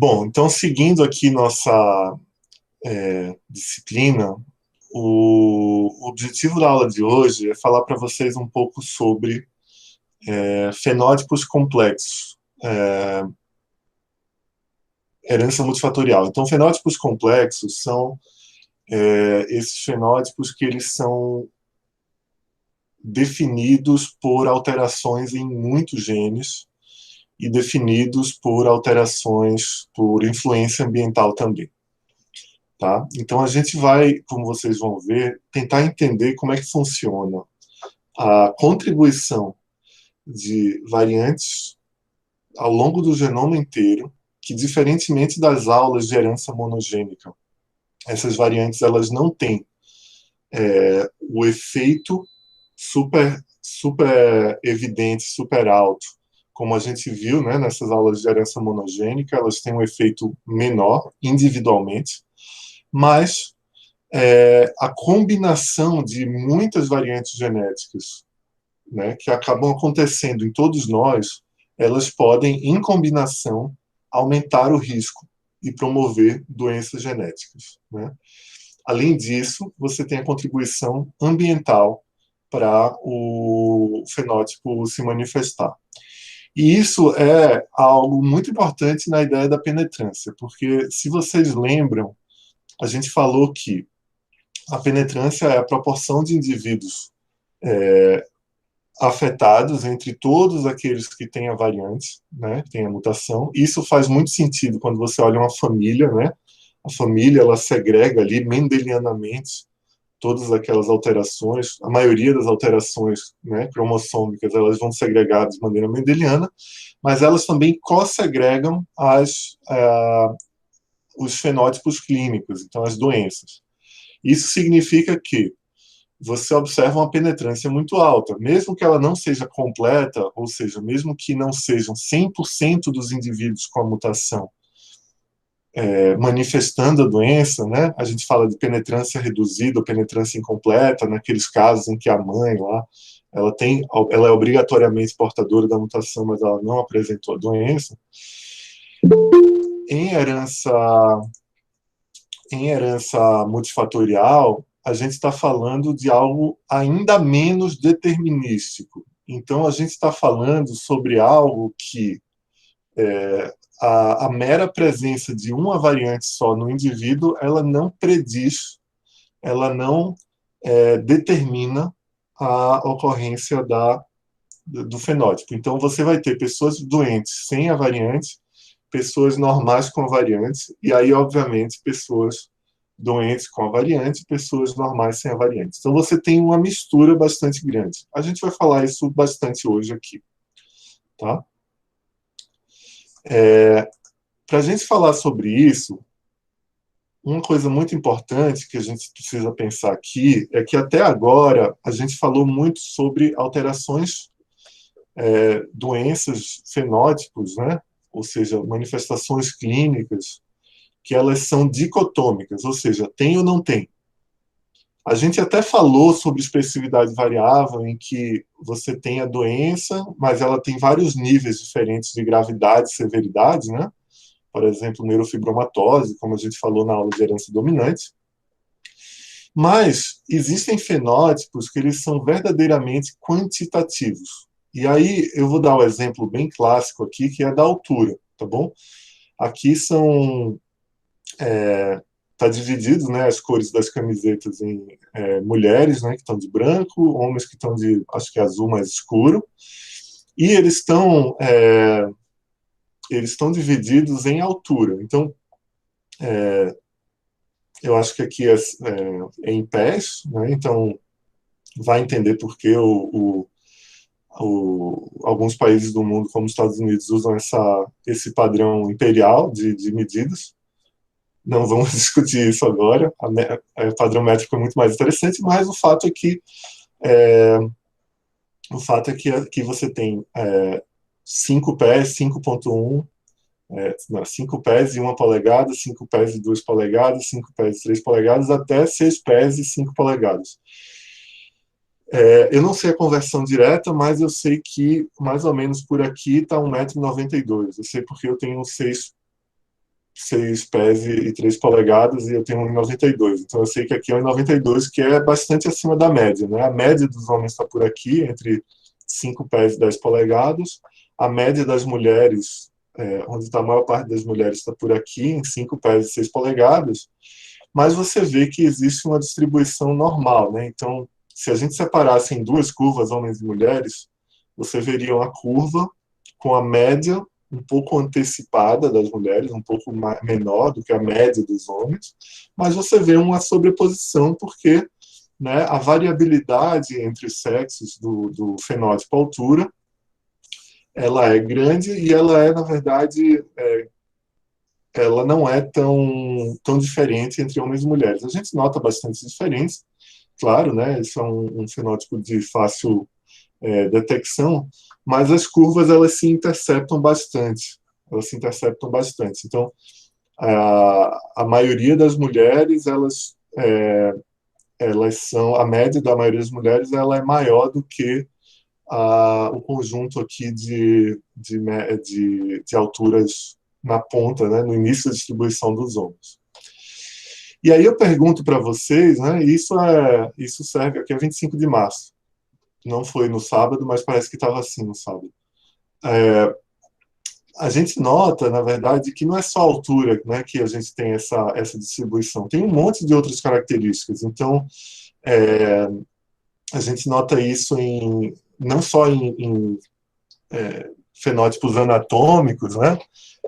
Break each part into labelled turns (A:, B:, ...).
A: Bom, então, seguindo aqui nossa disciplina, o objetivo da aula de hoje é falar para vocês um pouco sobre fenótipos complexos, herança multifatorial. Então, fenótipos complexos são esses fenótipos que eles são definidos por alterações em muitos genes e definidos por alterações por influência ambiental também. Tá? Então, a gente vai, como vocês vão ver, tentar entender como é que funciona a contribuição de variantes ao longo do genoma inteiro, que, diferentemente das aulas de herança monogênica, essas variantes elas não têm o efeito super evidente, super alto, como a gente viu, né, nessas aulas de herança monogênica, elas têm um efeito menor individualmente, mas a combinação de muitas variantes genéticas, né, que acabam acontecendo em todos nós, elas podem, em combinação, aumentar o risco e promover doenças genéticas, né? Além disso, você tem a contribuição ambiental para o fenótipo se manifestar. E isso é algo muito importante na ideia da penetrância, porque, se vocês lembram, a gente falou que a penetrância é a proporção de indivíduos afetados entre todos aqueles que têm a variante, né, têm a mutação. Isso faz muito sentido quando você olha uma família, né? A família, ela segrega ali mendelianamente todas aquelas alterações, a maioria das alterações, né, cromossômicas, elas vão segregar de maneira mendeliana, mas elas também co-segregam os fenótipos clínicos, então as doenças. Isso significa que você observa uma penetrância muito alta, mesmo que ela não seja completa, ou seja, mesmo que não sejam 100% dos indivíduos com a mutação manifestando a doença, né? A gente fala de penetrância reduzida ou penetrância incompleta, naqueles casos em que a mãe lá, ela é obrigatoriamente portadora da mutação, mas ela não apresentou a doença. Em herança multifatorial, a gente está falando de algo ainda menos determinístico. Então, a gente está falando sobre algo que a mera presença de uma variante só no indivíduo, ela não prediz, ela não determina a ocorrência do fenótipo. Então, você vai ter pessoas doentes sem a variante, pessoas normais com a variante, e aí, obviamente, pessoas doentes com a variante, pessoas normais sem a variante. Então, você tem uma mistura bastante grande. A gente vai falar isso bastante hoje aqui. Tá? Para a gente falar sobre isso, uma coisa muito importante que a gente precisa pensar aqui é que, até agora, a gente falou muito sobre alterações, doenças, fenótipos, né? Ou seja, manifestações clínicas, que elas são dicotômicas, ou seja, tem ou não tem. A gente até falou sobre expressividade variável, em que você tem a doença, mas ela tem vários níveis diferentes de gravidade e severidade, né? Por exemplo, neurofibromatose, como a gente falou na aula de herança dominante. Mas existem fenótipos que eles são verdadeiramente quantitativos. E aí eu vou dar um exemplo bem clássico aqui, que é da altura, tá bom? Aqui tá dividido, né, as cores das camisetas em mulheres, né, que estão de branco, homens que estão de, acho que azul mais escuro, e eles estão divididos em altura. Então, eu acho que aqui é em pés, né, então vai entender por que alguns países do mundo, como os Estados Unidos, usam esse padrão imperial de medidas. Não vamos discutir isso agora. O padrão métrico é muito mais interessante, mas o fato é que você tem 5 pés, 5,1, 5 pés e 1 polegada, 5 pés e 2 polegadas, 5 pés e 3 polegadas, até 6 pés e 5 polegadas. Eu não sei a conversão direta, mas eu sei que mais ou menos por aqui está 1,92 m. Eu sei porque eu tenho 6 pés e 3 polegadas, e eu tenho 1,92. Então eu sei que aqui é 1,92, que é bastante acima da média, né? A média dos homens está por aqui, entre 5 pés e 10 polegadas. A média das mulheres, onde está a maior parte das mulheres, está por aqui, em 5 pés e 6 polegadas. Mas você vê que existe uma distribuição normal, né? Então, se a gente separasse em duas curvas, homens e mulheres, você veria uma curva com a média um pouco antecipada das mulheres, um pouco menor do que a média dos homens, mas você vê uma sobreposição porque, né, a variabilidade entre os sexos do fenótipo altura, ela é grande e ela é, na verdade, ela não é tão diferente entre homens e mulheres. A gente nota bastante diferença, claro, né? Isso é um fenótipo de fácil detecção, mas as curvas elas se interceptam bastante. Elas se interceptam bastante. Então, a maioria das mulheres, elas são, a média da maioria das mulheres, ela é maior do que o conjunto aqui de alturas na ponta, né, no início da distribuição dos homens. E aí eu pergunto para vocês, né, isso serve, aqui é 25 de março, não foi no sábado, mas parece que estava assim no sábado. A gente nota, na verdade, que não é só a altura, né, que a gente tem essa distribuição, tem um monte de outras características. Então, a gente nota isso não só em fenótipos anatômicos, né,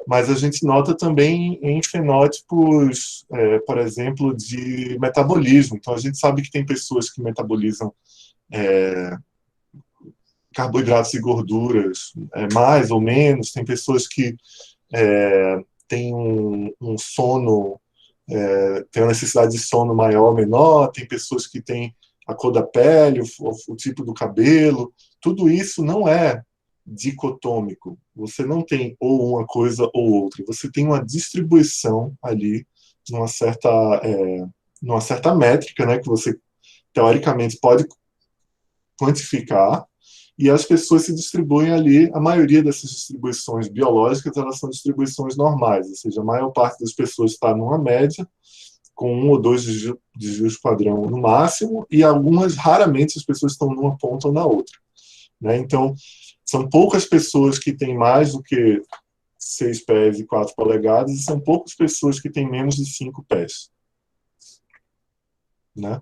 A: mas a gente nota também em fenótipos, por exemplo, de metabolismo. Então, a gente sabe que tem pessoas que metabolizam carboidratos e gorduras mais ou menos, tem pessoas que têm um sono, tem uma necessidade de sono maior ou menor, tem pessoas que têm a cor da pele, o tipo do cabelo, tudo isso não é dicotômico. Você não tem ou uma coisa ou outra. Você tem uma distribuição ali numa certa, numa certa métrica, né, que você teoricamente pode quantificar, e as pessoas se distribuem ali. A maioria dessas distribuições biológicas, elas são distribuições normais, ou seja, a maior parte das pessoas está numa média, com um ou dois desvios padrão no máximo, e algumas, raramente, as pessoas estão numa ponta ou na outra. Né? Então, são poucas pessoas que têm mais do que 6 pés e 4 polegadas, e são poucas pessoas que têm menos de 5 pés. Né?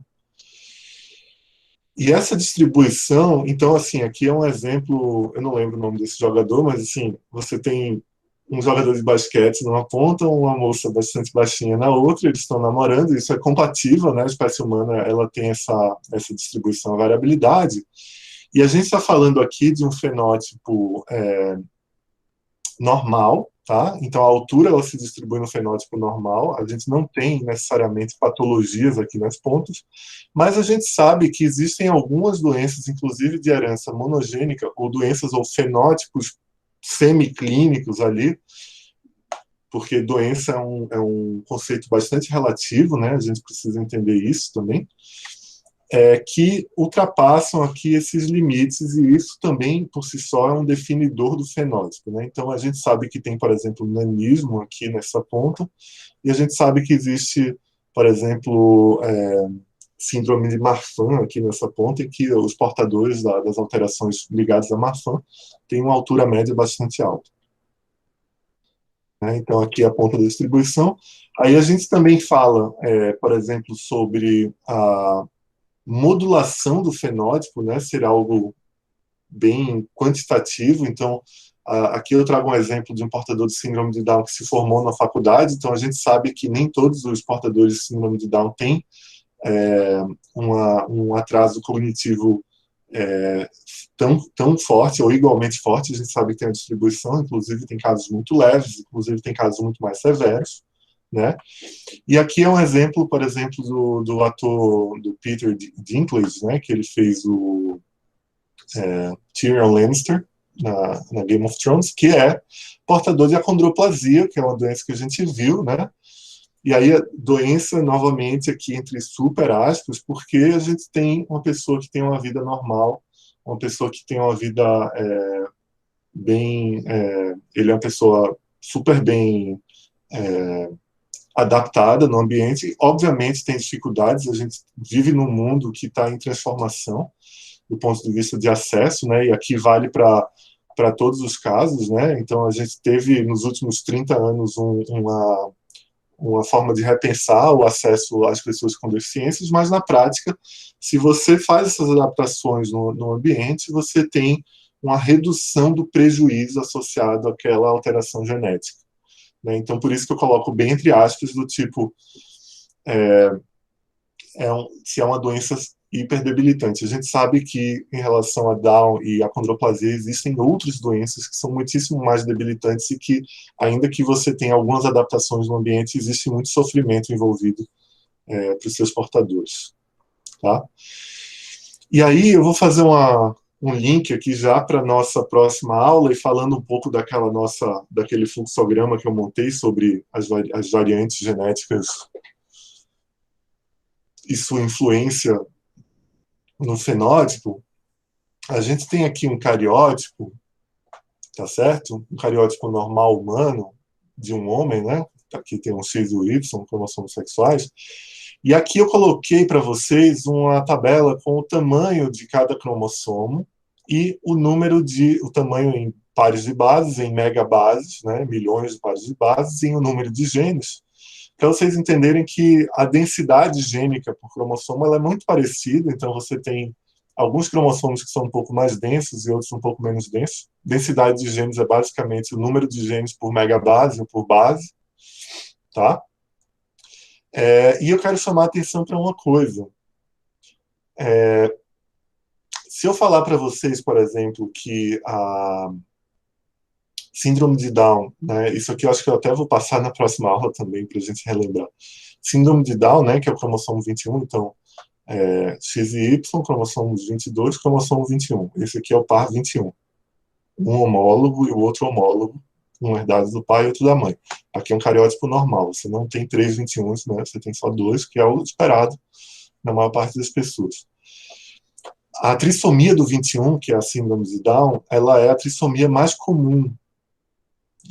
A: E essa distribuição, então, assim, aqui é um exemplo, eu não lembro o nome desse jogador, mas, assim, você tem um jogador de basquete numa ponta, uma moça bastante baixinha na outra, eles estão namorando, isso é compatível, né? A espécie humana, ela tem essa distribuição, a variabilidade, e a gente está falando aqui de um fenótipo normal, tá? Então a altura ela se distribui no fenótipo normal, a gente não tem necessariamente patologias aqui nas pontas, mas a gente sabe que existem algumas doenças, inclusive de herança monogênica, ou doenças ou fenótipos semiclínicos ali, porque doença é um conceito bastante relativo, né? A gente precisa entender isso também, que ultrapassam aqui esses limites, e isso também, por si só, é um definidor do fenótipo. Né? Então, a gente sabe que tem, por exemplo, nanismo aqui nessa ponta, e a gente sabe que existe, por exemplo, síndrome de Marfan aqui nessa ponta, em que os portadores das alterações ligadas a Marfan têm uma altura média bastante alta. Né? Então, aqui é a ponta da distribuição. Aí a gente também fala, por exemplo, sobre a modulação do fenótipo, né, ser algo bem quantitativo. Então, aqui eu trago um exemplo de um portador de síndrome de Down que se formou na faculdade. Então, a gente sabe que nem todos os portadores de síndrome de Down têm um atraso cognitivo tão forte ou igualmente forte. A gente sabe que tem uma distribuição, inclusive tem casos muito leves, inclusive tem casos muito mais severos. Né? E aqui é um exemplo, por exemplo, do ator do Peter Dinklage, né, que ele fez o Tyrion Lannister na Game of Thrones, que é portador de acondroplasia, que é uma doença que a gente viu, né? E aí a doença, novamente, aqui entre super aspas, porque a gente tem uma pessoa que tem uma vida normal, uma pessoa que tem uma vida bem... ele é uma pessoa super bem adaptada no ambiente. Obviamente tem dificuldades, a gente vive num mundo que está em transformação do ponto de vista de acesso, né? E aqui vale para todos os casos, né? Então a gente teve nos últimos 30 anos uma forma de repensar o acesso às pessoas com deficiências, mas na prática, se você faz essas adaptações no ambiente, você tem uma redução do prejuízo associado àquela alteração genética, né? Então, por isso que eu coloco bem entre aspas, do tipo, se é uma doença hiperdebilitante. A gente sabe que, em relação a Down e a achondroplasia, existem outras doenças que são muitíssimo mais debilitantes e que, ainda que você tenha algumas adaptações no ambiente, existe muito sofrimento envolvido para os seus portadores. Tá? E aí eu vou fazer um link aqui já para a nossa próxima aula e falando um pouco daquele fluxograma que eu montei sobre as variantes genéticas e sua influência no fenótipo. A gente tem aqui um cariótipo, tá certo? Um cariótipo normal humano de um homem, né? Aqui tem um X e um Y, cromossomos sexuais. E aqui eu coloquei para vocês uma tabela com o tamanho de cada cromossomo e o tamanho em pares de bases, em megabases, né? Milhões de pares de bases, e o número de genes, para vocês entenderem que a densidade gênica por cromossomo ela é muito parecida. Então você tem alguns cromossomos que são um pouco mais densos e outros um pouco menos densos. Densidade de genes é basicamente o número de genes por megabase ou por base, tá? E eu quero chamar a atenção para uma coisa. Se eu falar para vocês, por exemplo, que a síndrome de Down, né, isso aqui eu acho que eu até vou passar na próxima aula também, para a gente relembrar. Síndrome de Down, né, que é o cromossomo 21, então, X e Y, cromossomos 22, cromossomo 21. Esse aqui é o par 21. Um homólogo e o outro homólogo, um herdado do pai e outro da mãe. Aqui é um cariótipo normal, você não tem 3 21s, né, você tem só 2, que é o esperado na maior parte das pessoas. A trissomia do 21, que é a síndrome de Down, ela é a trissomia mais comum.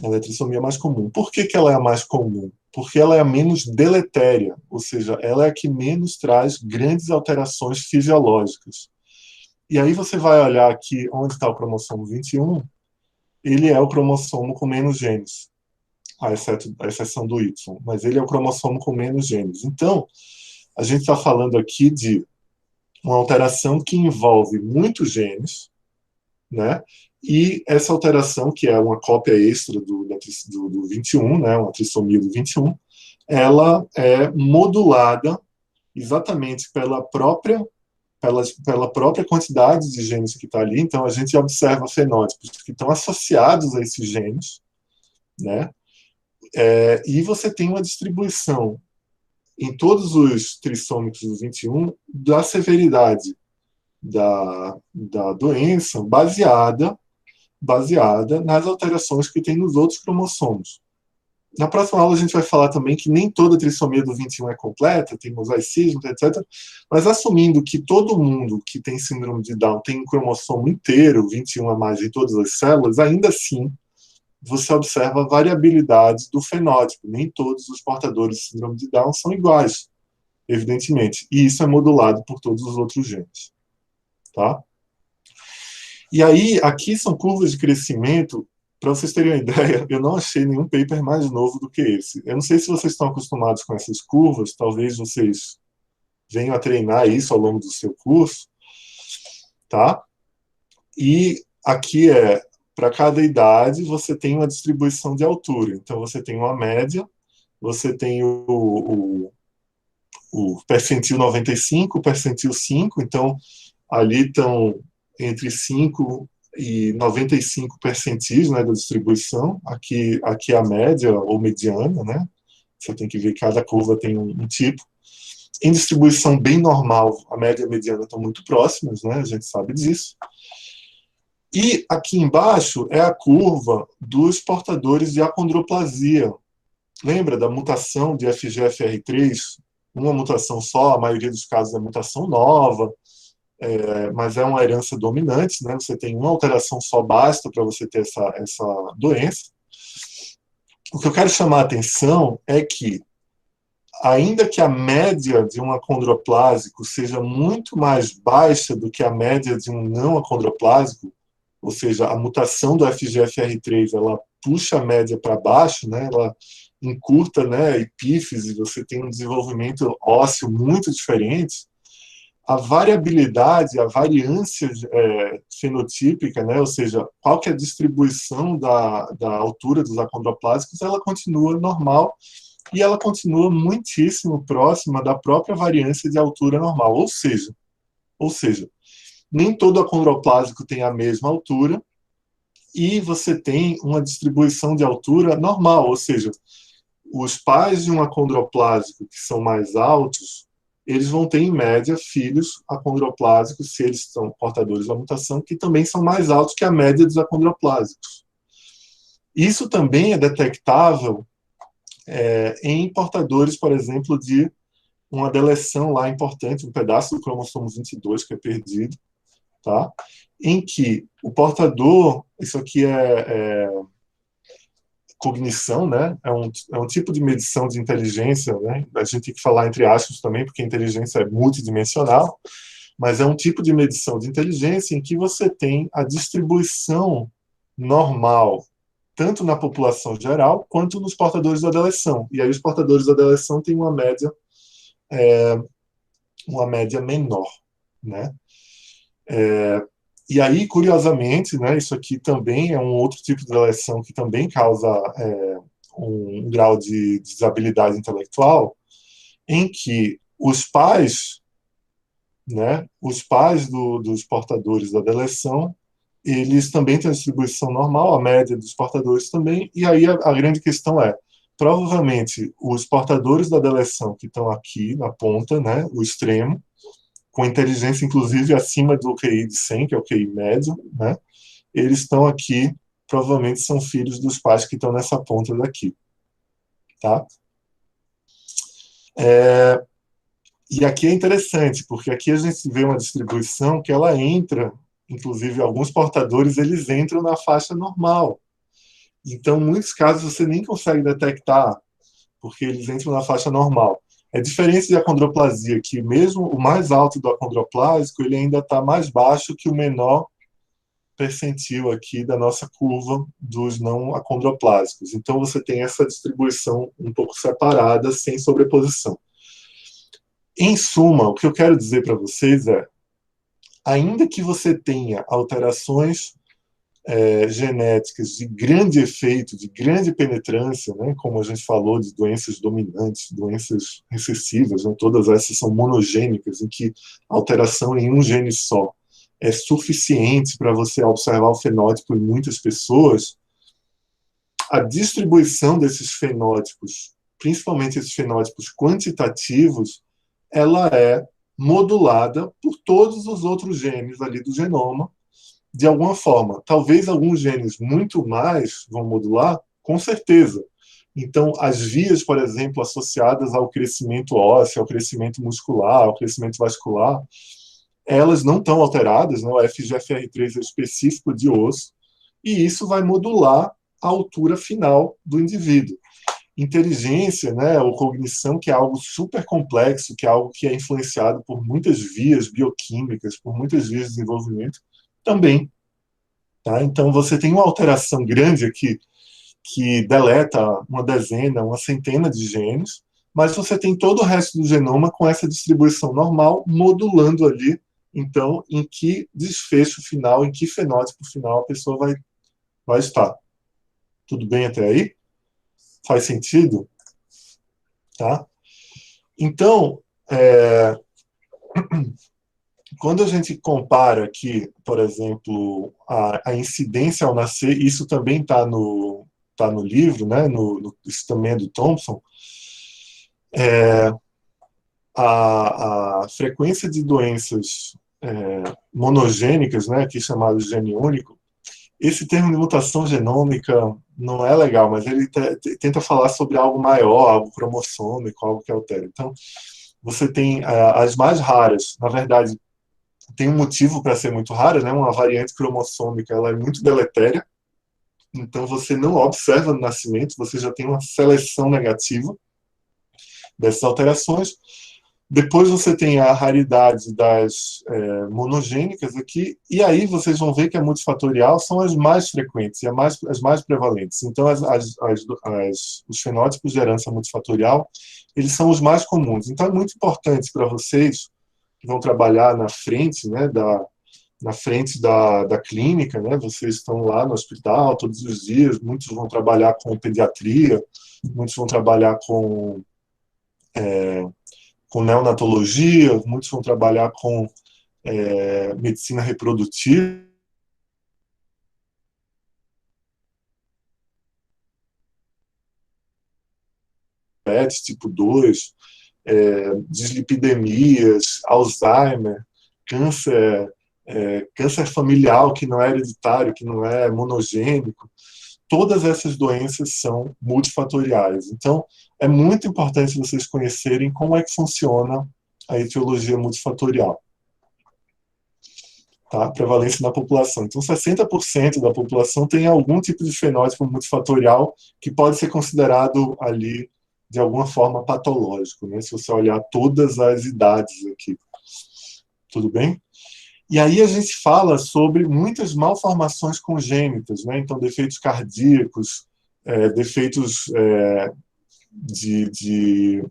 A: Ela é a trissomia mais comum. Por que ela é a mais comum? Porque ela é a menos deletéria, ou seja, ela é a que menos traz grandes alterações fisiológicas. E aí você vai olhar aqui onde está o cromossomo 21, ele é o cromossomo com menos genes, a exceção do Y, mas ele é o cromossomo com menos genes. Então, a gente está falando aqui de uma alteração que envolve muitos genes, né? E essa alteração, que é uma cópia extra do 21, né? Uma trissomia do 21, ela é modulada exatamente pela própria quantidade de genes que está ali. Então, a gente observa fenótipos que estão associados a esses genes, né? E você tem uma distribuição em todos os trissômicos do 21 da severidade da doença baseada nas alterações que tem nos outros cromossomos. Na próxima aula a gente vai falar também que nem toda trissomia do 21 é completa, tem mosaicismo, etc. Mas assumindo que todo mundo que tem síndrome de Down tem um cromossomo inteiro, 21 a mais em todas as células, ainda assim você observa a variabilidade do fenótipo. Nem todos os portadores de síndrome de Down são iguais, evidentemente. E isso é modulado por todos os outros genes. Tá? E aí, aqui são curvas de crescimento. Para vocês terem uma ideia, eu não achei nenhum paper mais novo do que esse. Eu não sei se vocês estão acostumados com essas curvas, talvez vocês venham a treinar isso ao longo do seu curso, tá? E aqui para cada idade, você tem uma distribuição de altura. Então, você tem uma média, você tem o percentil 95, o percentil 5, então, ali estão entre 5 e 95 percentis, né, da distribuição. Aqui é a média ou mediana, né? Você tem que ver que cada curva tem um tipo. Em distribuição bem normal, a média e a mediana estão muito próximas, né? A gente sabe disso. E aqui embaixo é a curva dos portadores de achondroplasia. Lembra da mutação de FGFR3? Uma mutação só, a maioria dos casos é mutação nova, mas é uma herança dominante, né? Você tem uma alteração só basta para você ter essa doença. O que eu quero chamar a atenção é que, ainda que a média de um acondroplásico seja muito mais baixa do que a média de um não acondroplásico, ou seja, a mutação do FGFR3 ela puxa a média para baixo, né? Ela encurta, né, epífise, você tem um desenvolvimento ósseo muito diferente. A variabilidade, a variância fenotípica, né, ou seja, qual que é a distribuição da altura dos acondroplásicos, ela continua normal e ela continua muitíssimo próxima da própria variância de altura normal, ou seja, nem todo acondroplásico tem a mesma altura e você tem uma distribuição de altura normal, ou seja, os pais de um acondroplásico que são mais altos, eles vão ter, em média, filhos acondroplásicos, se eles são portadores da mutação, que também são mais altos que a média dos acondroplásicos. Isso também é detectável em portadores, por exemplo, de uma deleção lá importante, um pedaço do cromossomo 22 que é perdido, tá? Em que o portador, isso aqui é cognição, né? É um tipo de medição de inteligência, né? A gente tem que falar entre aspas também, porque a inteligência é multidimensional, mas é um tipo de medição de inteligência em que você tem a distribuição normal, tanto na população geral, quanto nos portadores da deleção. E aí os portadores da deleção têm uma média menor, né? E aí, curiosamente, né, isso aqui também é um outro tipo de deleção que também causa um grau de desabilidade intelectual, em que os pais dos portadores da deleção, eles também têm a distribuição normal, a média dos portadores também, e aí a grande questão é, provavelmente, os portadores da deleção que estão aqui na ponta, né, o extremo, com inteligência, inclusive, acima do QI de 100, que é o QI médio, né? Eles estão aqui, provavelmente são filhos dos pais que estão nessa ponta daqui, tá? E aqui é interessante, porque aqui a gente vê uma distribuição que ela entra, inclusive alguns portadores, eles entram na faixa normal. Então, em muitos casos, você nem consegue detectar, porque eles entram na faixa normal. É diferente de acondroplasia, que mesmo o mais alto do acondroplásico, ele ainda está mais baixo que o menor percentil aqui da nossa curva dos não acondroplásicos. Então, você tem essa distribuição um pouco separada, sem sobreposição. Em suma, o que eu quero dizer para vocês é, ainda que você tenha alterações genéticas de grande efeito, de grande penetrância, né, como a gente falou de doenças dominantes, doenças recessivas, né, todas essas são monogênicas, em que a alteração em um gene só é suficiente para você observar o fenótipo em muitas pessoas, a distribuição desses fenótipos, principalmente esses fenótipos quantitativos, ela é modulada por todos os outros genes ali do genoma, de alguma forma. Talvez alguns genes muito mais vão modular, com certeza. Então, as vias, por exemplo, associadas ao crescimento ósseo, ao crescimento muscular, ao crescimento vascular, elas não estão alteradas, né? O FGFR3 é específico de osso, e isso vai modular a altura final do indivíduo. Inteligência, né, ou cognição, que é algo super complexo, que é algo que é influenciado por muitas vias bioquímicas, por muitas vias de desenvolvimento, também. Tá? Então, você tem uma alteração grande aqui, que deleta uma dezena, uma centena de genes, mas você tem todo o resto do genoma com essa distribuição normal, modulando ali, então, em que desfecho final, em que fenótipo final a pessoa vai estar. Tudo bem até aí? Faz sentido? Tá? Então, quando a gente compara aqui, por exemplo, a incidência ao nascer, isso também está no livro, né? Isso também é do Thompson, a frequência de doenças monogênicas, né, aqui chamado de gene único, esse termo de mutação genômica não é legal, mas ele tenta falar sobre algo maior, algo cromossômico, algo que altera. Então, você tem as mais raras, na verdade, tem um motivo para ser muito rara, né? Uma variante cromossômica, ela é muito deletéria, Então, você não observa no nascimento, você já tem uma seleção negativa dessas alterações. Depois você tem a raridade das monogênicas aqui, e aí vocês vão ver que a multifatorial são as mais frequentes e as mais prevalentes. Então, os fenótipos de herança multifatorial, eles são os mais comuns. Então, é muito importante para vocês que vão trabalhar na frente, né, da clínica, né, vocês estão lá no hospital todos os dias, muitos vão trabalhar com pediatria, muitos vão trabalhar com neonatologia, muitos vão trabalhar com medicina reprodutiva, diabetes tipo 2, dislipidemias, Alzheimer, câncer, câncer familiar que não é hereditário, que não é monogênico, todas essas doenças são multifatoriais. Então, é muito importante vocês conhecerem como é que funciona a etiologia multifatorial. Tá? Prevalência na população. Então, 60% da população tem algum tipo de fenótipo multifatorial que pode ser considerado ali de alguma forma patológico, né? Se você olhar todas as idades aqui. Tudo bem? E aí a gente fala sobre muitas malformações congênitas, né? Então, defeitos cardíacos, defeitos de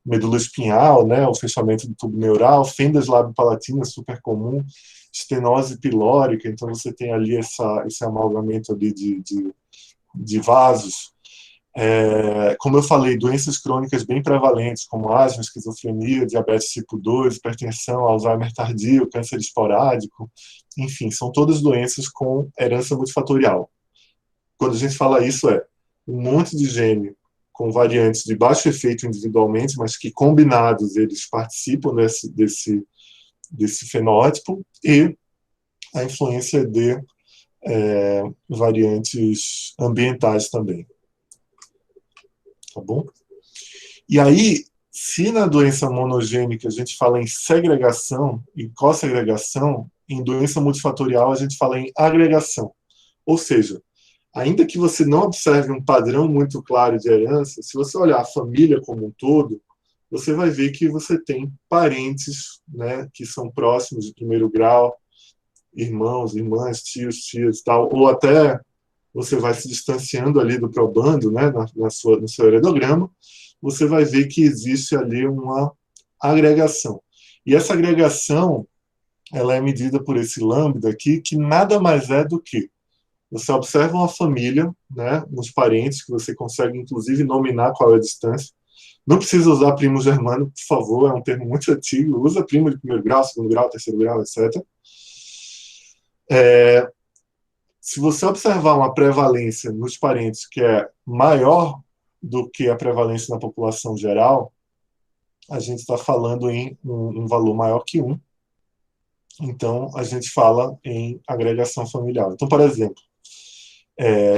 A: medula espinhal, né? O fechamento do tubo neural, fendas labiopalatinas, super comum, estenose pilórica, então você tem ali esse amalgamento ali de vasos. Como eu falei, doenças crônicas bem prevalentes, como asma, esquizofrenia, diabetes tipo 2, hipertensão, Alzheimer tardio, câncer esporádico, enfim, são todas doenças com herança multifatorial. Quando a gente fala isso, um monte de gene com variantes de baixo efeito individualmente, mas que combinados eles participam desse fenótipo, e a influência de variantes ambientais também. Tá bom? E aí, se na doença monogênica a gente fala em segregação e co-segregação, em doença multifatorial a gente fala em agregação. Ou seja, ainda que você não observe um padrão muito claro de herança, se você olhar a família como um todo, você vai ver que você tem parentes, né, que são próximos de primeiro grau, irmãos, irmãs, tios, tias, tal, ou até você vai se distanciando ali do probando, né, no seu heredograma, você vai ver que existe ali uma agregação. E essa agregação, ela é medida por esse lambda aqui, que nada mais é do que você observa uma família, né, uns parentes, que você consegue, inclusive, nominar qual é a distância. Não precisa usar primo germânico, por favor, é um termo muito antigo. Usa primo de primeiro grau, segundo grau, terceiro grau, etc. Se você observar uma prevalência nos parentes que é maior do que a prevalência na população geral, a gente está falando em um valor maior que 1. Então, a gente fala em agregação familiar. Então, por exemplo,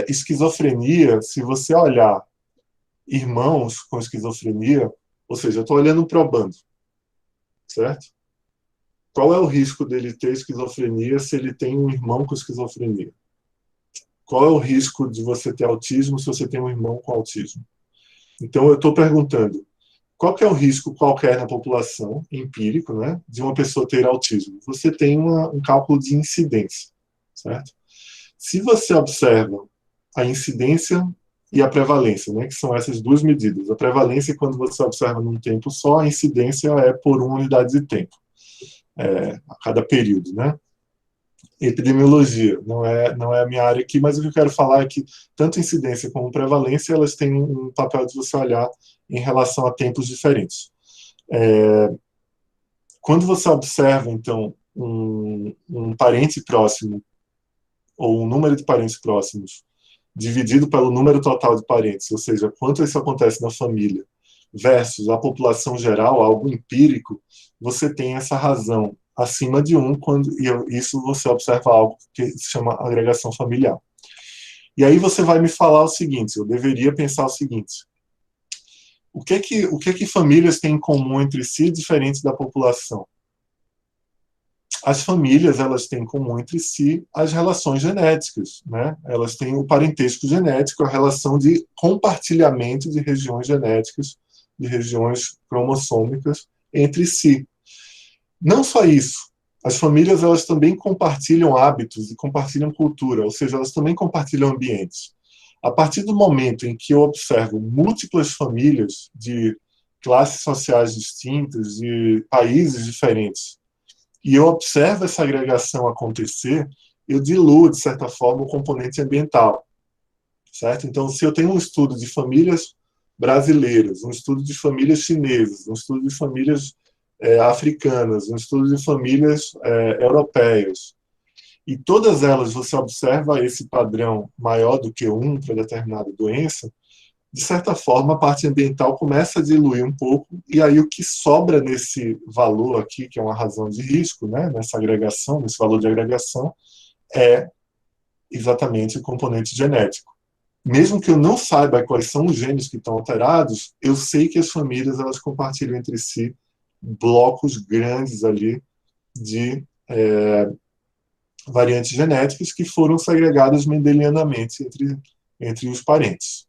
A: esquizofrenia, se você olhar irmãos com esquizofrenia, ou seja, eu estou olhando um probando, certo? Qual é o risco dele ter esquizofrenia se ele tem um irmão com esquizofrenia? Qual é o risco de você ter autismo se você tem um irmão com autismo? Então, eu estou perguntando, qual que é o risco qualquer na população, empírico, né, de uma pessoa ter autismo? Você tem um cálculo de incidência, certo? Se você observa a incidência e a prevalência, né, que são essas duas medidas. A prevalência é quando você observa num tempo só, a incidência é por uma unidade de tempo, a cada período, né? Epidemiologia não é a minha área aqui, mas o que eu quero falar é que tanto incidência como prevalência, elas têm um papel de você olhar em relação a tempos diferentes. Quando você observa, então, um parente próximo, ou um número de parentes próximos, dividido pelo número total de parentes, ou seja, quanto isso acontece na família, versus a população geral, algo empírico, você tem essa razão acima de 1, e isso você observa algo que se chama agregação familiar. E aí você vai me falar o seguinte, eu deveria pensar o seguinte, o que que famílias têm em comum entre si, diferentes da população? as famílias elas têm em comum entre si as relações genéticas, né? Elas têm o parentesco genético, a relação de compartilhamento de regiões genéticas, de regiões cromossômicas entre si. Não só isso, as famílias elas também compartilham hábitos e compartilham cultura, ou seja, elas também compartilham ambientes. A partir do momento em que eu observo múltiplas famílias de classes sociais distintas, de países diferentes, e eu observo essa agregação acontecer, eu diluo, de certa forma, o componente ambiental, certo? Então, se eu tenho um estudo de famílias brasileiras, um estudo de famílias chinesas, um estudo de famílias africanas, um estudo de famílias europeias, e todas elas você observa esse padrão maior do que um para determinada doença, de certa forma, a parte ambiental começa a diluir um pouco, e aí o que sobra nesse valor aqui, que é uma razão de risco, né, nessa agregação, nesse valor de agregação, é exatamente o componente genético. Mesmo que eu não saiba quais são os genes que estão alterados, eu sei que as famílias elas compartilham entre si blocos grandes ali de variantes genéticas que foram segregadas mendelianamente entre os parentes.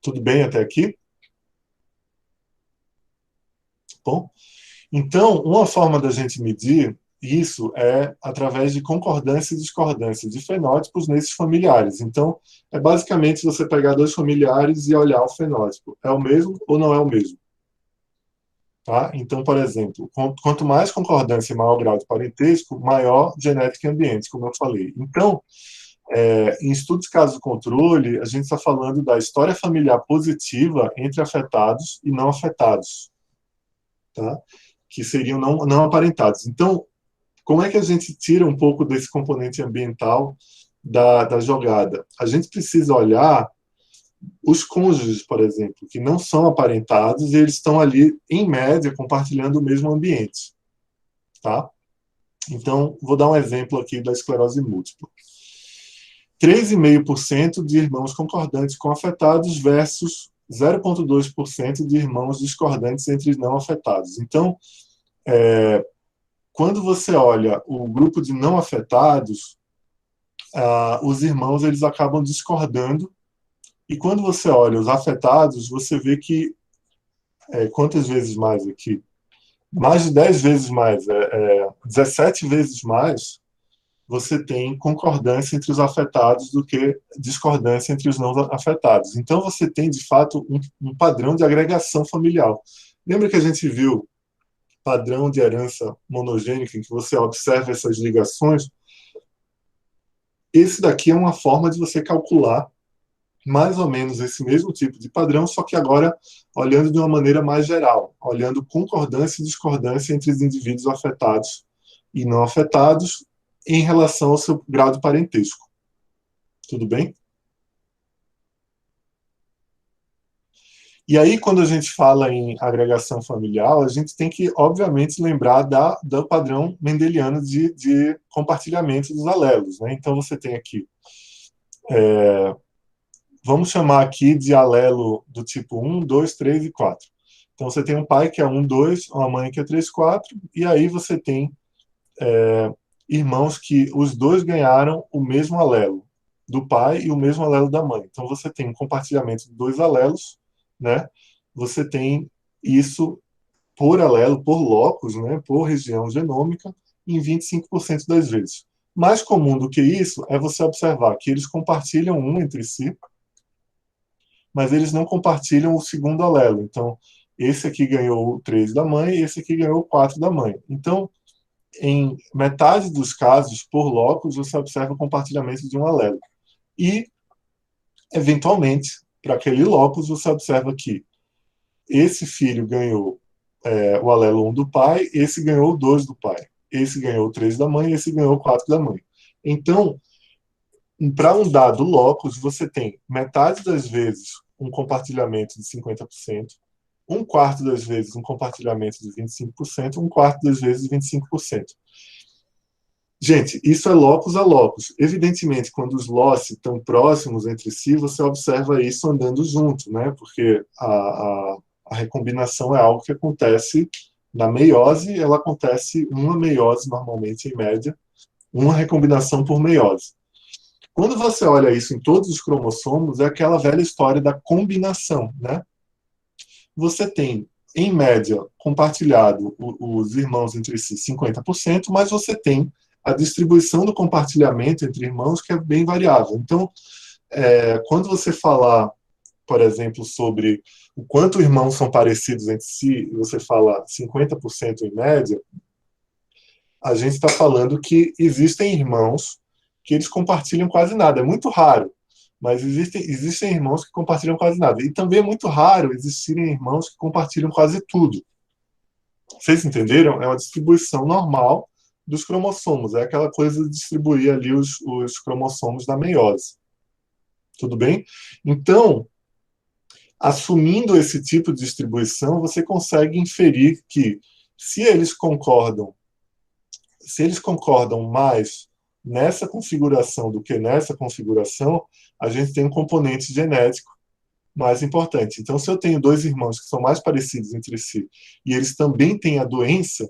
A: Tudo bem até aqui? Bom, então, uma forma da gente medir isso é através de concordância e discordância de fenótipos nesses familiares. Então, é basicamente você pegar dois familiares e olhar o fenótipo. É o mesmo ou não é o mesmo? Tá? Então, por exemplo, quanto mais concordância e maior grau de parentesco, maior genética e ambiente, como eu falei. Então, em estudos de caso controle, a gente está falando da história familiar positiva entre afetados e não afetados, tá? Que seriam não aparentados. Então, como é que a gente tira um pouco desse componente ambiental da jogada? A gente precisa olhar os cônjuges, por exemplo, que não são aparentados e eles estão ali, em média, compartilhando o mesmo ambiente. Tá? Então, vou dar um exemplo aqui da esclerose múltipla. 3,5% de irmãos concordantes com afetados versus 0,2% de irmãos discordantes entre não afetados. Então, quando você olha o grupo de não afetados, os irmãos eles acabam discordando, e quando você olha os afetados, você vê que, quantas vezes mais aqui? Mais de 10 vezes mais, 17 vezes mais, você tem concordância entre os afetados do que discordância entre os não afetados. Então, você tem, de fato, um padrão de agregação familiar. Lembra que a gente viu padrão de herança monogênica, em que você observa essas ligações? Esse daqui é uma forma de você calcular mais ou menos esse mesmo tipo de padrão, só que agora olhando de uma maneira mais geral, olhando concordância e discordância entre os indivíduos afetados e não afetados em relação ao seu grau de parentesco. Tudo bem? E aí, quando a gente fala em agregação familiar, a gente tem que, obviamente, lembrar do padrão mendeliano de compartilhamento dos alelos. Né? Então, você tem aqui, vamos chamar aqui de alelo do tipo 1, 2, 3 e 4. Então, você tem um pai que é 1, 2, uma mãe que é 3, 4, e aí você tem irmãos que os dois ganharam o mesmo alelo do pai e o mesmo alelo da mãe. Então, você tem um compartilhamento de dois alelos, né? Você tem isso por alelo, por locus, né? Por região genômica, em 25% das vezes. Mais comum do que isso é você observar que eles compartilham um entre si, mas eles não compartilham o segundo alelo. Então, esse aqui ganhou o 3 da mãe e esse aqui ganhou o 4 da mãe. Então, em metade dos casos, por locus, você observa o compartilhamento de um alelo. E, eventualmente, para aquele locus, você observa que esse filho ganhou o alelo 1 do pai, esse ganhou o 2 do pai, esse ganhou o 3 da mãe, esse ganhou o 4 da mãe. Então, para um dado locus, você tem metade das vezes um compartilhamento de 50%, um quarto das vezes um compartilhamento de 25%, um quarto das vezes 25%. Gente, isso é locus a locus. Evidentemente, quando os loci estão próximos entre si, você observa isso andando junto, né? Porque a recombinação é algo que acontece Na meiose, ela acontece uma meiose, normalmente, em média, uma recombinação por meiose. Quando você olha isso em todos os cromossomos, é aquela velha história da combinação, né? Você tem, em média, compartilhado os irmãos entre si 50%, mas você tem a distribuição do compartilhamento entre irmãos que é bem variável. Então, quando você falar, por exemplo, sobre o quanto irmãos são parecidos entre si, e você fala 50% em média, a gente está falando que existem irmãos que eles compartilham quase nada. É muito raro, mas existem irmãos que compartilham quase nada. E também é muito raro existirem irmãos que compartilham quase tudo. Vocês entenderam? É uma distribuição normal dos cromossomos. É aquela coisa de distribuir ali os cromossomos da meiose. Tudo bem? Então, assumindo esse tipo de distribuição, você consegue inferir que se eles concordam mais nessa configuração do que nessa configuração, a gente tem um componente genético mais importante. Então, se eu tenho dois irmãos que são mais parecidos entre si e eles também têm a doença,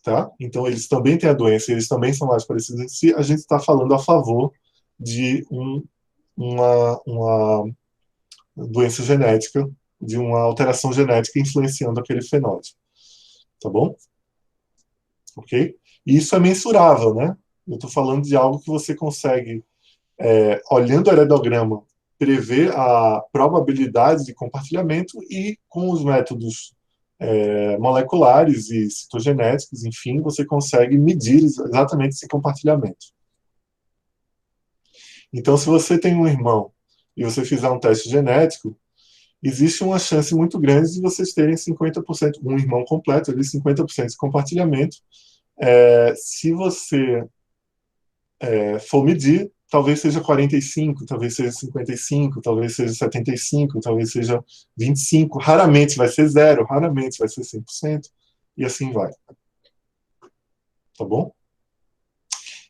A: tá? Então, eles também têm a doença, eles também são mais parecidos entre si, a gente está falando a favor de uma doença genética, de uma alteração genética influenciando aquele fenótipo. Tá bom? Ok? E isso é mensurável, né? Eu estou falando de algo que você consegue, olhando o heredograma, prever a probabilidade de compartilhamento e com os métodos moleculares e citogenéticos, enfim, você consegue medir exatamente esse compartilhamento. Então, se você tem um irmão e você fizer um teste genético, existe uma chance muito grande de vocês terem 50%, um irmão completo, ali 50% de compartilhamento. Se você for medir, talvez seja 45, talvez seja 55, talvez seja 75, talvez seja 25, raramente vai ser zero, raramente vai ser 100%, e assim vai. Tá bom?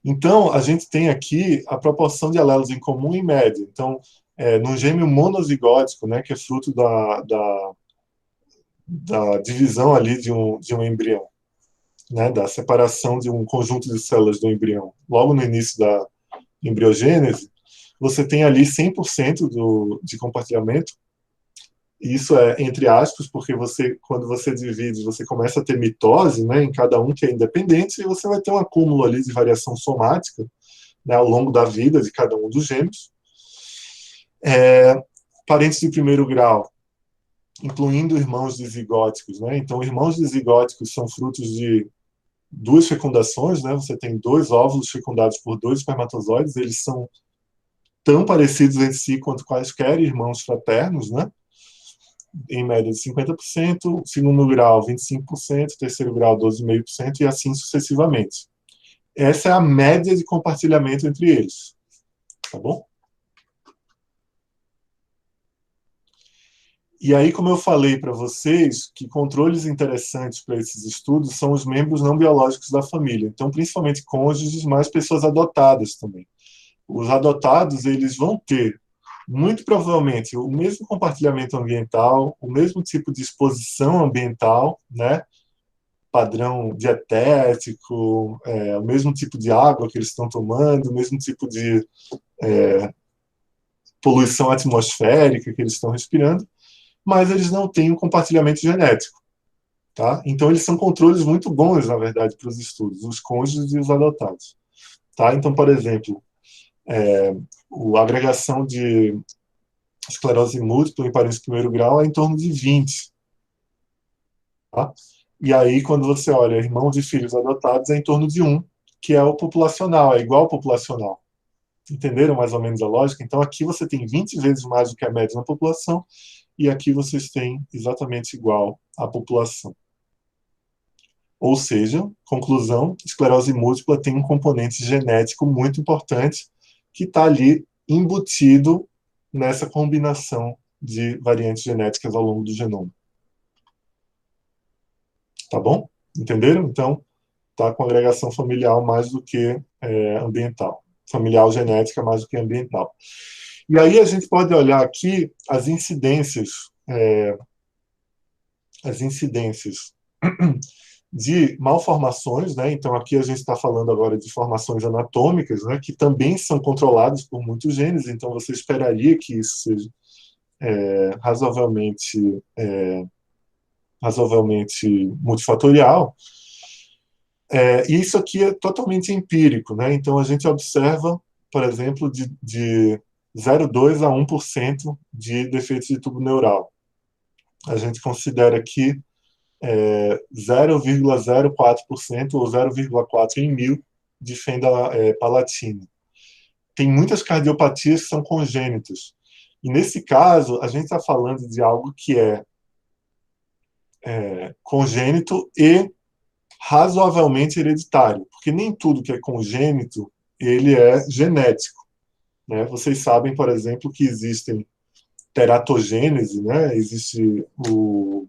A: Então, a gente tem aqui a proporção de alelos em comum em média. Então, no gêmeo monozigótico, né, que é fruto da divisão ali de um embrião, né, da separação de um conjunto de células do embrião, logo no início da embriogênese, você tem ali 100% de compartilhamento. Isso é entre aspas, porque quando você divide, você começa a ter mitose, né, em cada um que é independente, e você vai ter um acúmulo ali de variação somática, né, ao longo da vida de cada um dos gêmeos. Parentes de primeiro grau, incluindo irmãos dizigóticos, né? Então, irmãos dizigóticos são frutos de duas fecundações, né? Você tem dois óvulos fecundados por dois espermatozoides, eles são tão parecidos entre si quanto quaisquer irmãos fraternos, né? Em média de 50%, segundo grau 25%, terceiro grau 12,5% e assim sucessivamente. Essa é a média de compartilhamento entre eles, tá bom? E aí, como eu falei para vocês, que controles interessantes para esses estudos são os membros não biológicos da família. Então, principalmente cônjuges, mas pessoas adotadas também. Os adotados, eles vão ter, muito provavelmente, o mesmo compartilhamento ambiental, o mesmo tipo de exposição ambiental, né? Padrão dietético, o mesmo tipo de água que eles estão tomando, o mesmo tipo de poluição atmosférica que eles estão respirando, mas eles não têm um compartilhamento genético. Tá? Então, eles são controles muito bons, na verdade, para os estudos, os cônjuges e os adotados. Tá? Então, por exemplo, a agregação de esclerose múltipla em parentes de primeiro grau é em torno de 20. Tá? E aí, quando você olha irmãos e filhos adotados, é em torno de 1, que é o populacional, é igual ao populacional. Entenderam mais ou menos a lógica? Então, aqui você tem 20 vezes mais do que a média na população, e aqui vocês têm exatamente igual à população. Ou seja, conclusão, esclerose múltipla tem um componente genético muito importante que está ali embutido nessa combinação de variantes genéticas ao longo do genoma. Tá bom? Entenderam? Então, tá com agregação familiar mais do que ambiental. Familiar genética mais do que ambiental. E aí a gente pode olhar aqui as incidências de malformações, né? Então aqui a gente está falando agora de formações anatômicas, né? Que também são controladas por muitos genes. Então você esperaria que isso seja razoavelmente multifatorial. E isso aqui é totalmente empírico, né? Então a gente observa, por exemplo, de 0,2 a 1% de defeitos de tubo neural. A gente considera que 0,04% ou 0,4 em mil de fenda palatina. Tem muitas cardiopatias que são congênitas. E nesse caso, a gente está falando de algo que é congênito e razoavelmente hereditário, porque nem tudo que é congênito ele é genético, né? Vocês sabem, por exemplo, que existem teratogênese, né? Existe um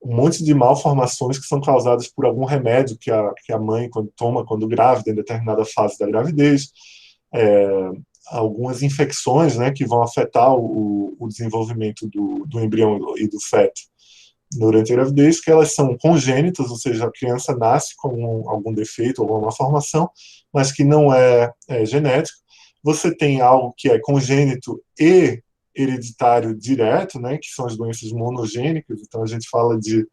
A: monte de malformações que são causadas por algum remédio que a mãe toma quando grávida, em determinada fase da gravidez, algumas infecções, né, que vão afetar o desenvolvimento do embrião e do feto durante a gravidez, que elas são congênitas, ou seja, a criança nasce com algum defeito, alguma malformação, mas que não é genético. Você tem algo que é congênito e hereditário direto, né, que são as doenças monogênicas, então a gente fala de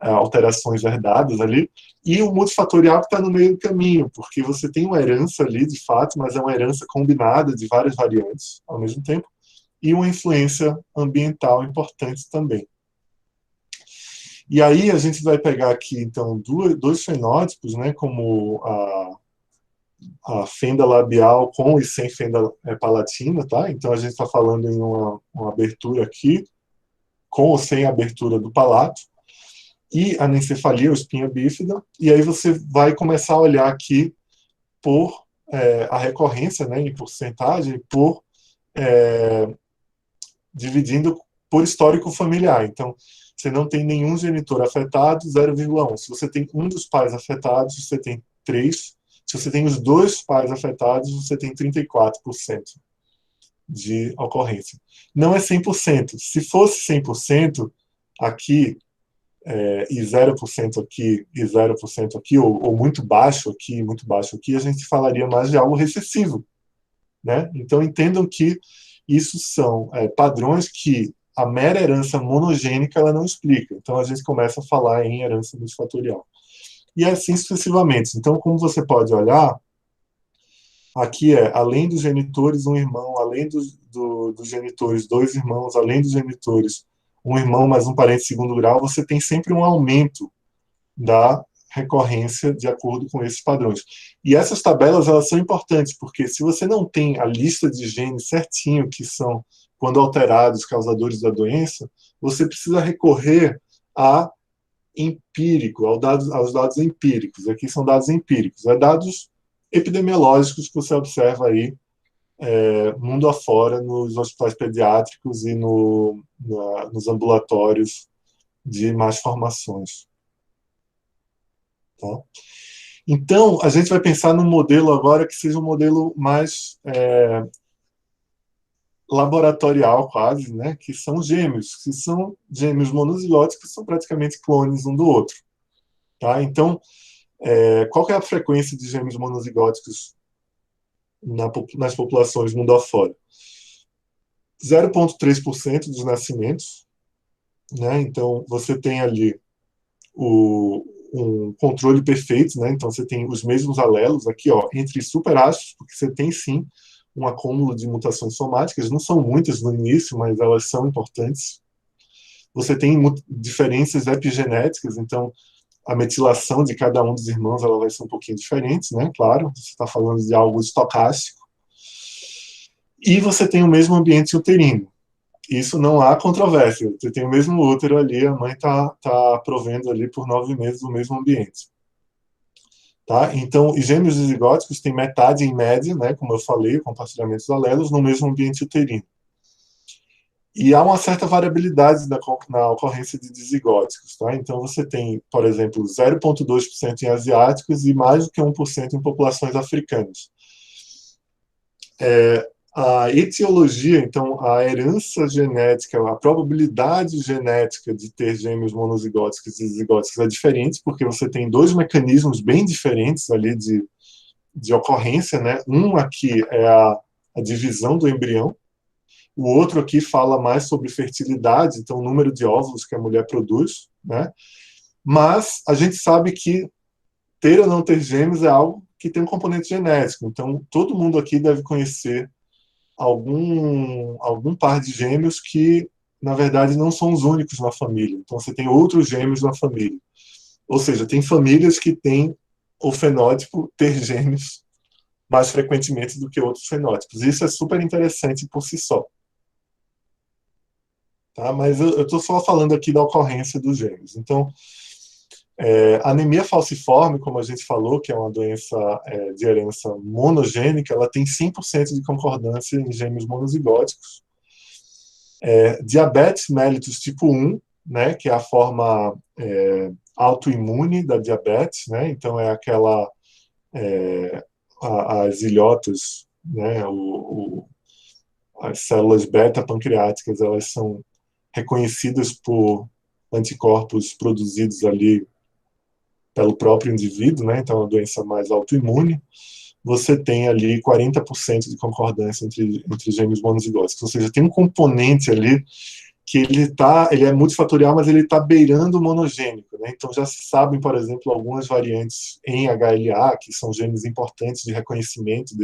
A: alterações herdadas ali, e o multifatorial que está no meio do caminho, porque você tem uma herança ali, de fato, mas é uma herança combinada de várias variantes ao mesmo tempo, e uma influência ambiental importante também. E aí a gente vai pegar aqui, então, dois fenótipos, né, como a fenda labial com e sem fenda palatina, tá? Então a gente está falando em uma abertura aqui, com ou sem abertura do palato, e anencefalia, ou espinha bífida, e aí você vai começar a olhar aqui por a recorrência, né, em porcentagem, dividindo por histórico familiar. Então, você não tem nenhum genitor afetado, 0,1. Se você tem um dos pais afetados, você tem 3. Se você tem os dois pais afetados, você tem 34% de ocorrência. Não é 100%. Se fosse 100%, aqui, e 0% aqui, e 0% aqui, ou muito baixo aqui, a gente falaria mais de algo recessivo, né? Então, entendam que isso são padrões que a mera herança monogênica ela não explica. Então, a gente começa a falar em herança multifatorial. E assim sucessivamente. Então, como você pode olhar, aqui além dos genitores, um irmão, além dos genitores, dois irmãos, além dos genitores, um irmão mais um parente de segundo grau, você tem sempre um aumento da recorrência de acordo com esses padrões. E essas tabelas elas são importantes, porque se você não tem a lista de genes certinho, que são, quando alterados, causadores da doença, você precisa recorrer a empírico, aos dados empíricos. Aqui são dados empíricos, dados epidemiológicos que você observa aí mundo afora, nos hospitais pediátricos e nos ambulatórios de más formações. Tá? Então, a gente vai pensar num modelo agora que seja um modelo mais laboratorial, quase, né? Que são gêmeos monozigóticos, que são praticamente clones um do outro. Tá? Então, qual que é a frequência de gêmeos monozigóticos nas populações mundo afora? 0,3% dos nascimentos, né? Então, você tem ali um controle perfeito, né? Então, você tem os mesmos alelos aqui, ó, entre superastros, porque você tem, sim, um acúmulo de mutações somáticas, não são muitas no início, mas elas são importantes. Você tem diferenças epigenéticas, então, a metilação de cada um dos irmãos ela vai ser um pouquinho diferente, né? Claro, você está falando de algo estocástico. E você tem o mesmo ambiente uterino. Isso não há controvérsia. Você tem o mesmo útero ali, a mãe está provendo ali por 9 meses o mesmo ambiente. Tá? Então, os gêmeos zigóticos têm metade em média, né, como eu falei, o compartilhamento dos alelos, no mesmo ambiente uterino. E há uma certa variabilidade na ocorrência de dizigóticos. Tá? Então, você tem, por exemplo, 0,2% em asiáticos e mais do que 1% em populações africanas. A etiologia, então, a herança genética, a probabilidade genética de ter gêmeos monozigóticos e zigóticos é diferente, porque você tem dois mecanismos bem diferentes ali de ocorrência, né? Um aqui é a divisão do embrião, o outro aqui fala mais sobre fertilidade, então o número de óvulos que a mulher produz, né? Mas a gente sabe que ter ou não ter gêmeos é algo que tem um componente genético, então todo mundo aqui deve conhecer algum par de gêmeos que, na verdade, não são os únicos na família. Então, você tem outros gêmeos na família. Ou seja, tem famílias que têm o fenótipo ter gêmeos mais frequentemente do que outros fenótipos. Isso é super interessante por si só. Tá? Mas eu estou só falando aqui da ocorrência dos gêmeos. Então, anemia falciforme, como a gente falou, que é uma doença de herança monogênica, ela tem 100% de concordância em gêmeos monozigóticos. Diabetes mellitus tipo 1, né, que é a forma autoimune da diabetes, né, então é aquela, as ilhotas, né, as células beta-pancreáticas, elas são reconhecidas por anticorpos produzidos ali pelo próprio indivíduo, né, então é uma doença mais autoimune. Você tem ali 40% de concordância entre gêmeos monozigóticos, ou seja, tem um componente ali que ele é multifatorial, mas ele está beirando o monogênico, né? Então já se sabem, por exemplo, algumas variantes em HLA, que são genes importantes de reconhecimento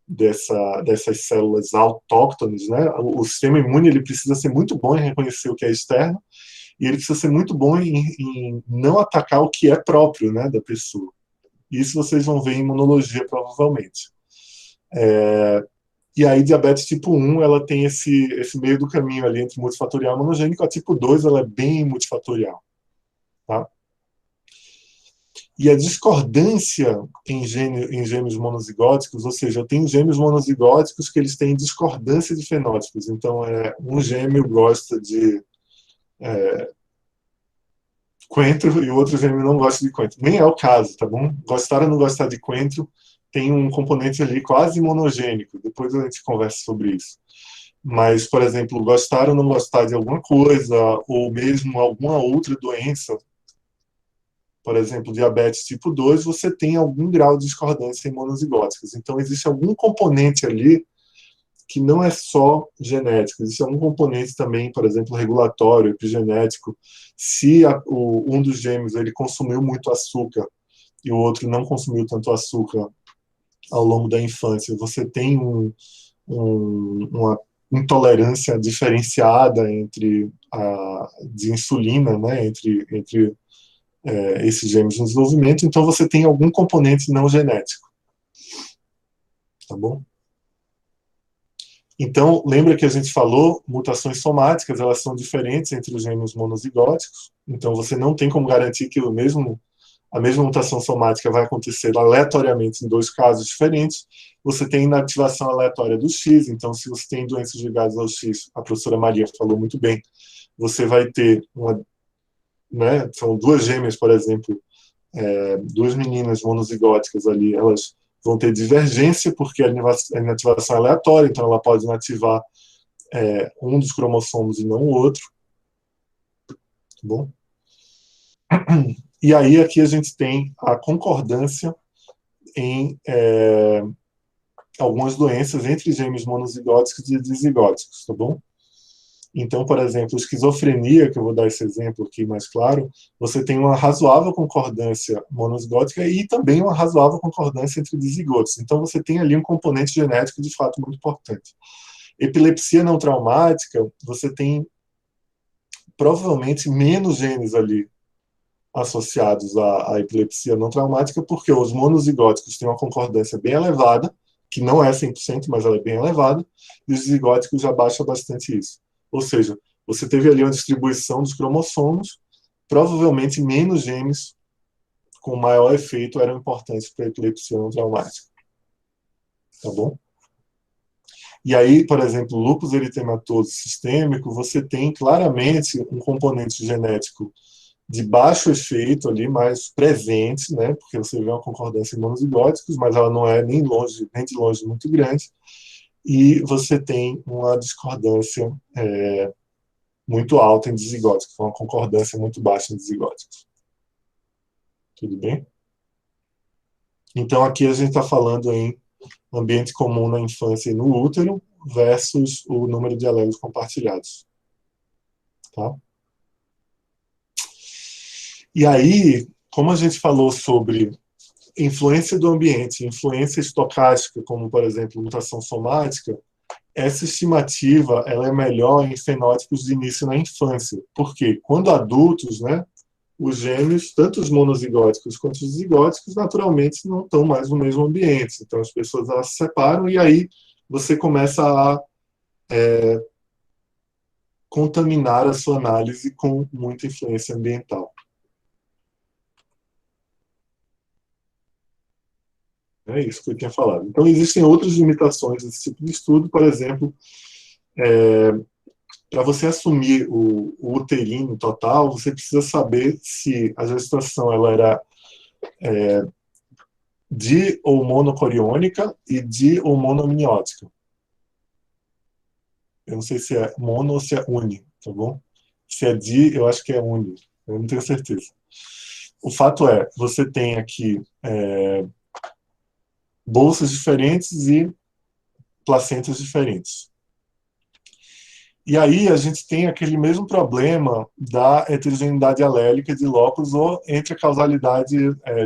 A: dessas células autóctones, né? O sistema imune ele precisa ser muito bom em reconhecer o que é externo e ele precisa ser muito bom em não atacar o que é próprio, né, da pessoa. Isso vocês vão ver em imunologia, provavelmente. E aí, diabetes tipo 1, ela tem esse meio do caminho ali entre multifatorial e monogênico. A tipo 2, ela é bem multifatorial. Tá? E a discordância em gêmeos monozigóticos, ou seja, eu tenho gêmeos monozigóticos que eles têm discordância de fenótipos. Então, um gêmeo gosta de coentro e o outro gêmeo não gosta de coentro. Nem é o caso, tá bom? Gostar ou não gostar de coentro tem um componente ali quase monogênico. Depois a gente conversa sobre isso. Mas, por exemplo, gostar ou não gostar de alguma coisa, ou mesmo alguma outra doença, por exemplo, diabetes tipo 2, você tem algum grau de discordância em monozigóticas. Então, existe algum componente ali que não é só genético, existe algum componente também, por exemplo, regulatório, epigenético. Se um dos gêmeos ele consumiu muito açúcar e o outro não consumiu tanto açúcar ao longo da infância, você tem uma intolerância diferenciada de insulina, né, entre esses gêmeos no desenvolvimento, então você tem algum componente não genético, tá bom? Então, lembra que a gente falou, mutações somáticas, elas são diferentes entre os gêmeos monozigóticos, então você não tem como garantir que a mesma mutação somática vai acontecer aleatoriamente em dois casos diferentes. Você tem inativação aleatória do X, então se você tem doenças ligadas ao X, a professora Maria falou muito bem, você vai ter né, são duas gêmeas, por exemplo, duas meninas monozigóticas ali, elas vão ter divergência porque a inativação é aleatória, então ela pode inativar um dos cromossomos e não o outro. Tá bom? E aí aqui a gente tem a concordância em algumas doenças entre gêmeos monozigóticos e dizigóticos, tá bom? Então, por exemplo, esquizofrenia, que eu vou dar esse exemplo aqui mais claro, você tem uma razoável concordância monozigótica e também uma razoável concordância entre dizigotos. Então, você tem ali um componente genético de fato muito importante. Epilepsia não traumática, você tem provavelmente menos genes ali associados à epilepsia não traumática, porque os monozigóticos têm uma concordância bem elevada, que não é 100%, mas ela é bem elevada, e os zigóticos já baixam bastante isso. Ou seja, você teve ali uma distribuição dos cromossomos, provavelmente menos genes com maior efeito eram importantes para a epilepsia não traumática. Tá bom? E aí, por exemplo, lúpus eritematoso sistêmico, você tem claramente um componente genético de baixo efeito ali, mais presente, né? Porque você vê uma concordância em monozigóticos, mas ela não é nem de longe muito grande. e você tem uma discordância muito alta em dizigóticos, uma concordância muito baixa em dizigóticos. Tudo bem? Então, aqui a gente está falando em ambiente comum na infância e no útero versus o número de alelos compartilhados. Tá? E aí, como a gente falou sobre influência do ambiente, influência estocástica, como, por exemplo, mutação somática, essa estimativa ela é melhor em fenótipos de início na infância. Porque quando adultos, né, os gêmeos, tanto os monozigóticos quanto os zigóticos, naturalmente não estão mais no mesmo ambiente. Então as pessoas elas se separam e aí você começa a contaminar a sua análise com muita influência ambiental. É isso que eu tinha falado. Então existem outras limitações desse tipo de estudo, por exemplo, para você assumir o uterino total, você precisa saber se a gestação ela era di ou monocoriônica e di ou monoamniótica. Eu não sei se é mono ou se é uni, tá bom? Se é di, eu acho que é uni. Eu não tenho certeza. O fato é, você tem aqui bolsas diferentes e placentas diferentes. E aí a gente tem aquele mesmo problema da heterogeneidade alélica de locus ou entre a causalidade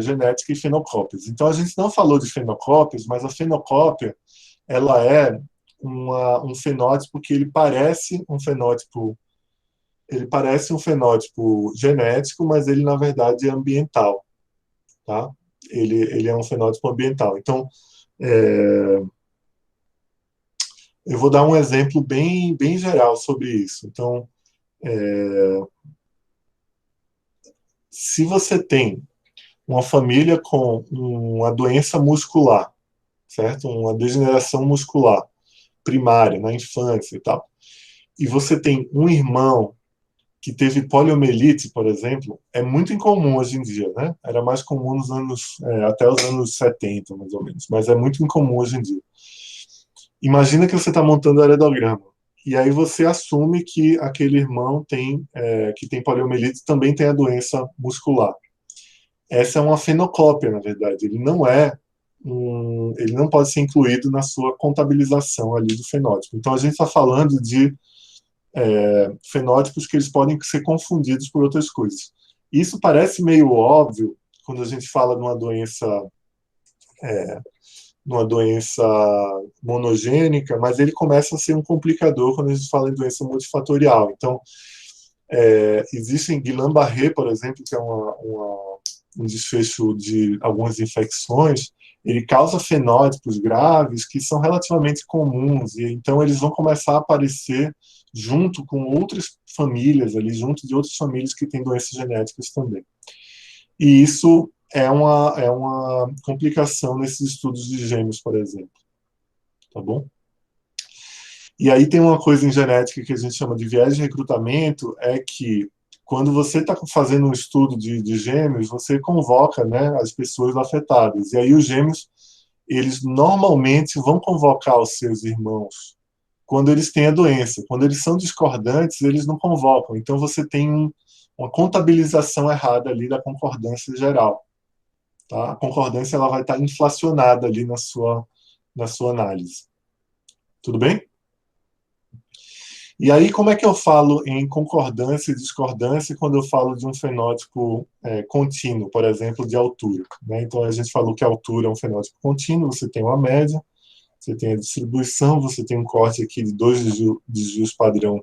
A: genética e fenocópias. Então a gente não falou de fenocópias, mas a fenocópia ela é um fenótipo que ele parece um fenótipo genético, mas ele na verdade é ambiental, tá? Ele é um fenótipo ambiental. Então eu vou dar um exemplo bem geral sobre isso. Então, se você tem uma família com uma doença muscular, certo? Uma degeneração muscular primária na infância e tal, e você tem um irmão que teve poliomielite, por exemplo, é muito incomum hoje em dia, né? Era mais comum nos anos, até os anos 70, mais ou menos, mas é muito incomum hoje em dia. Imagina que você está montando o aredograma, e aí você assume que aquele irmão que tem poliomielite também tem a doença muscular. Essa é uma fenocópia, na verdade. Ele não pode ser incluído na sua contabilização ali do fenótipo. Então a gente está falando de fenótipos que eles podem ser confundidos por outras coisas. Isso parece meio óbvio quando a gente fala de uma doença monogênica, mas ele começa a ser um complicador quando a gente fala em doença multifatorial. Então, existem Guillain-Barré, por exemplo, que é um desfecho de algumas infecções, ele causa fenótipos graves que são relativamente comuns, e então eles vão começar a aparecer junto com outras famílias, ali, junto de outras famílias que têm doenças genéticas também. E isso é uma complicação nesses estudos de gêmeos, por exemplo. Tá bom? E aí tem uma coisa em genética que a gente chama de viés de recrutamento, é que quando você está fazendo um estudo de gêmeos, você convoca, né, as pessoas afetadas. E aí os gêmeos, eles normalmente vão convocar os seus irmãos quando eles têm a doença. Quando eles são discordantes, eles não convocam. Então você tem uma contabilização errada ali da concordância geral. Tá? A concordância ela vai estar inflacionada ali na sua análise. Tudo bem? E aí, como é que eu falo em concordância e discordância quando eu falo de um fenótipo contínuo, por exemplo, de altura? Né? Então, a gente falou que a altura é um fenótipo contínuo, você tem uma média, você tem a distribuição, você tem um corte aqui de dois desvios padrão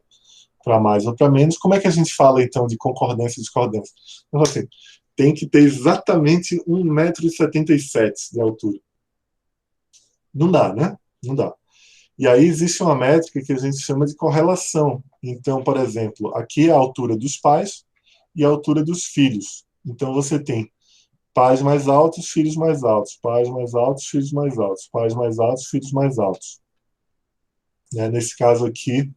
A: para mais ou para menos. Como é que a gente fala, então, de concordância e discordância? Então, assim, tem que ter exatamente 1,77 m de altura. Não dá, né? Não dá. E aí existe uma métrica que a gente chama de correlação. Então, por exemplo, aqui é a altura dos pais e a altura dos filhos. Então você tem pais mais altos, filhos mais altos, pais mais altos, filhos mais altos, pais mais altos, filhos mais altos. Nesse caso aqui,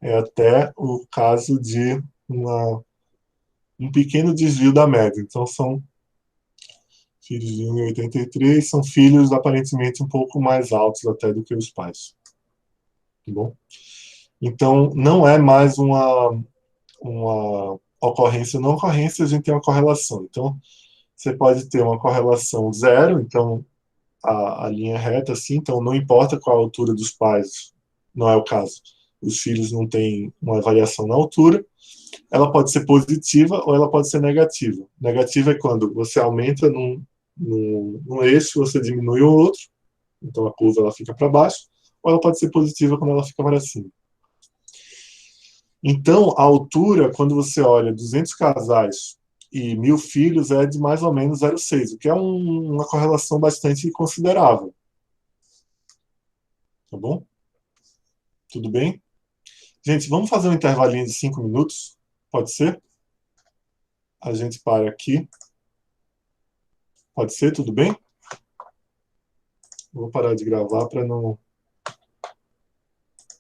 A: é até o caso de um pequeno desvio da média. Então são filhos de 1,83, são filhos aparentemente um pouco mais altos até do que os pais. tá bom? Então, não é mais uma ocorrência ou não ocorrência, a gente tem uma correlação. Então, você pode ter uma correlação zero, então a linha é reta, assim, então não importa qual a altura dos pais, não é o caso. Os filhos não têm uma variação na altura. Ela pode ser positiva ou ela pode ser negativa. Negativa é quando você aumenta num eixo, você diminui o outro, então a curva ela fica para baixo, ou ela pode ser positiva quando ela fica para cima. Então, a altura, quando você olha 200 casais e 1.000 filhos, é de mais ou menos 0,6, o que é uma correlação bastante considerável. Tá bom? Tudo bem? Gente, vamos fazer um intervalinho de 5 minutos? Pode ser? A gente para aqui. Pode ser? Tudo bem? Vou parar de gravar para não